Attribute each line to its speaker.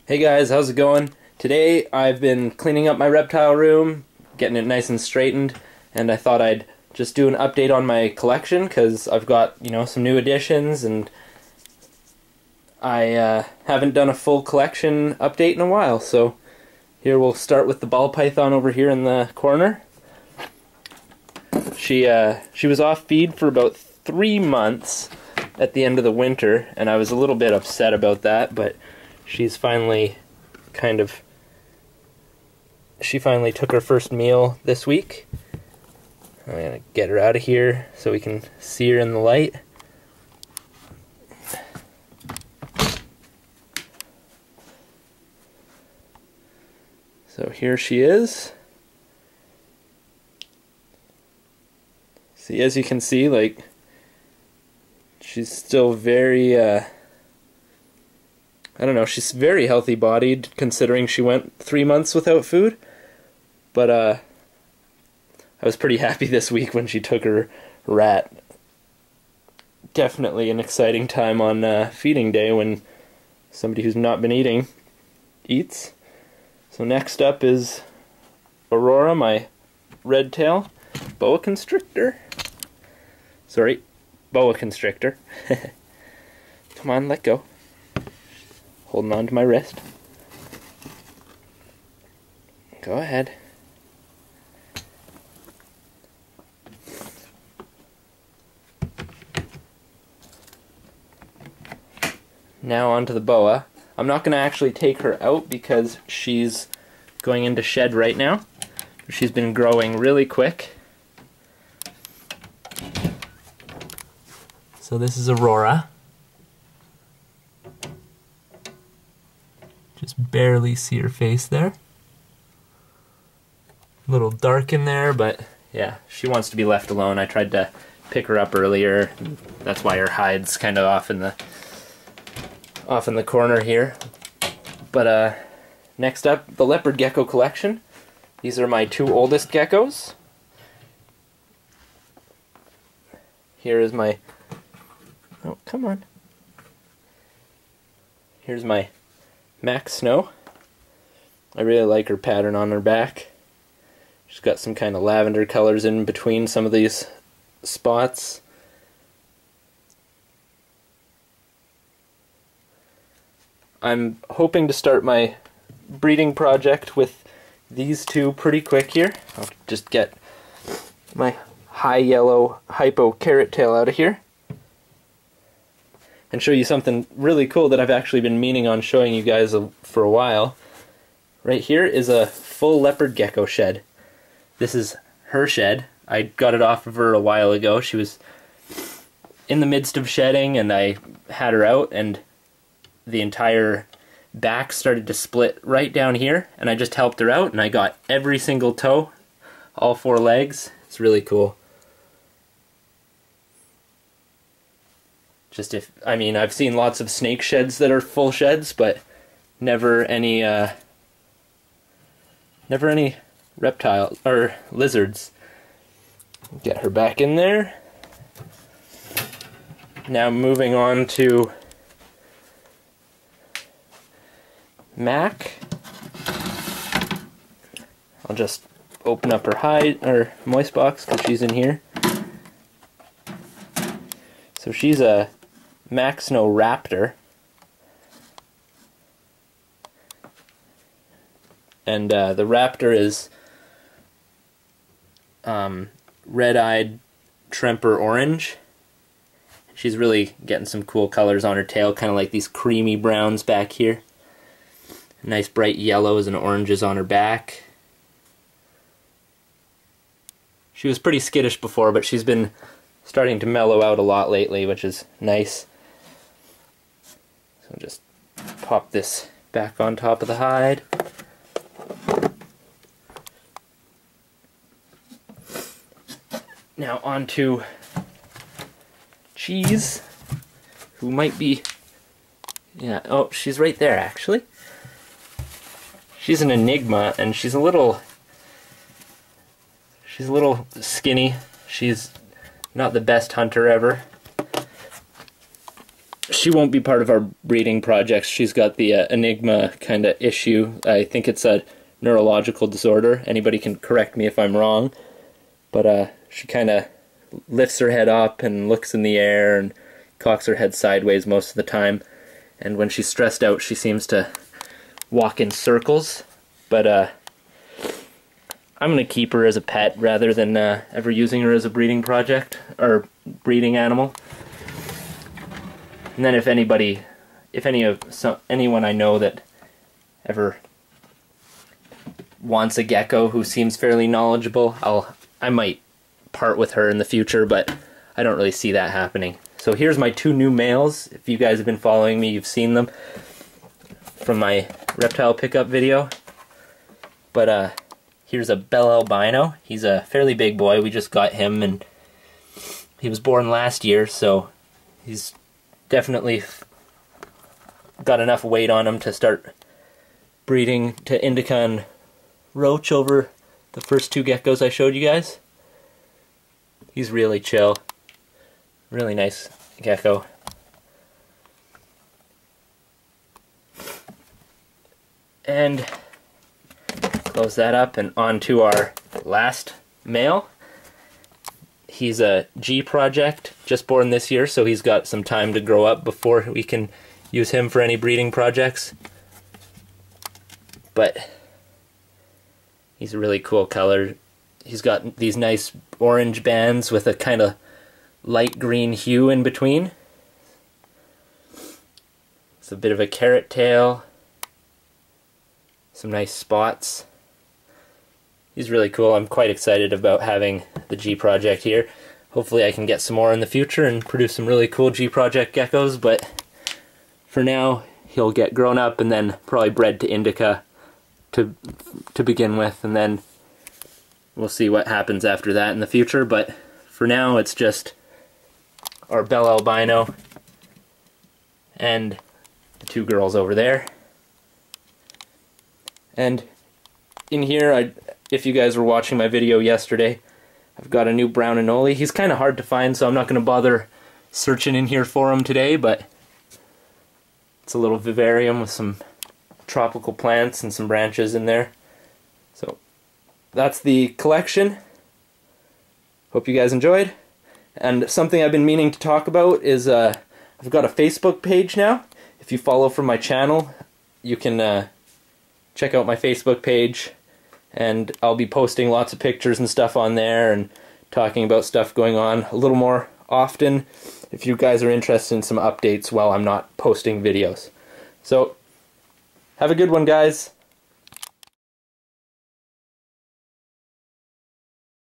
Speaker 1: Hey guys, how's it going? Today I've been cleaning up my reptile room, getting it nice and straightened, and I thought I'd just do an update on my collection because I've got, some new additions, and I haven't done a full collection update in a while. So here we'll start with the ball python over here in the corner. She was off feed for about 3 months at the end of the winter, and I was a little bit upset about that, but she's finally she finally took her first meal this week. I'm gonna get her out of here so we can see her in the light. So here she is. See, as you can see, she's still very, I don't know, she's very healthy bodied considering she went 3 months without food. But I was pretty happy this week when she took her rat. Definitely an exciting time on feeding day when somebody who's not been eating eats. So next up is Aurora, my red tail boa constrictor. Sorry, boa constrictor. Come on, let go. Holding on to my wrist. Go ahead. Now onto the boa. I'm not going to actually take her out because she's going into shed right now. She's been growing really quick. So this is Aurora. Just barely see her face there. A little dark in there, but yeah, she wants to be left alone. I tried to pick her up earlier. That's why her hide's kind of off in the corner here. But next up, the leopard gecko collection. These are my 2 oldest geckos. Here is my... Oh, come on. Here's my Mack Snow. I really like her pattern on her back. She's got some kind of lavender colors in between some of these spots. I'm hoping to start my breeding project with these 2 pretty quick here. I'll just get my high yellow hypo carrot tail out of here and show you something really cool that I've actually been meaning on showing you guys for a while. Right here is a full leopard gecko shed. This is her shed. I got it off of her a while ago. She was in the midst of shedding and I had her out, and the entire back started to split right down here, and I just helped her out and I got every single toe, all 4 legs. It's really cool. I've seen lots of snake sheds that are full sheds, but never any reptile or lizards. Get her back in there. Now moving on to Mack. I'll just open up her hide or moist box because she's in here. So she's a Mack Snow Raptor, and the Raptor is red-eyed Tremper orange. She's really getting some cool colors on her tail, kind of like these creamy browns back here. Nice bright yellows and oranges on her back. She was pretty skittish before, but she's been starting to mellow out a lot lately, which is nice. So just pop this back on top of the hide. Now on to Cheese, who might be... Yeah, oh, she's right there actually. She's an enigma, and she's a little skinny. She's not the best hunter ever. she won't be part of our breeding projects. She's got the enigma kind of issue. I think it's a neurological disorder. Anybody can correct me if I'm wrong. But she kind of lifts her head up and looks in the air and cocks her head sideways most of the time. And when she's stressed out, she seems to walk in circles. But I'm going to keep her as a pet rather than ever using her as a breeding project or breeding animal. And then if anyone I know that ever wants a gecko who seems fairly knowledgeable, I might part with her in the future, but I don't really see that happening. So here's my 2 new males. If you guys have been following me, you've seen them from my reptile pickup video. But here's a bell albino. He's a fairly big boy. We just got him, and he was born last year, so he's definitely got enough weight on him to start breeding to indica and roach over the first 2 geckos I showed you guys. He's really chill. Really nice gecko. And close that up, and on to our last male. He's a G project, just born this year, so he's got some time to grow up before we can use him for any breeding projects. But he's a really cool color. He's got these nice orange bands with a kind of light green hue in between. It's a bit of a carrot tail. Some nice spots. He's really cool. I'm quite excited about having the G project here. Hopefully I can get some more in the future and produce some really cool G project geckos, but for now he'll get grown up and then probably bred to indica to begin with, and then we'll see what happens after that in the future. But for now it's just our bell albino and the 2 girls over there. And in here, if you guys were watching my video yesterday, I've got a new brown anole. He's kind of hard to find, so I'm not going to bother searching in here for him today, but it's a little vivarium with some tropical plants and some branches in there. So that's the collection. Hope you guys enjoyed. And something I've been meaning to talk about is I've got a Facebook page now. If you follow from my channel, you can check out my Facebook page. And I'll be posting lots of pictures and stuff on there and talking about stuff going on a little more often if you guys are interested in some updates while I'm not posting videos. So, have a good one, guys.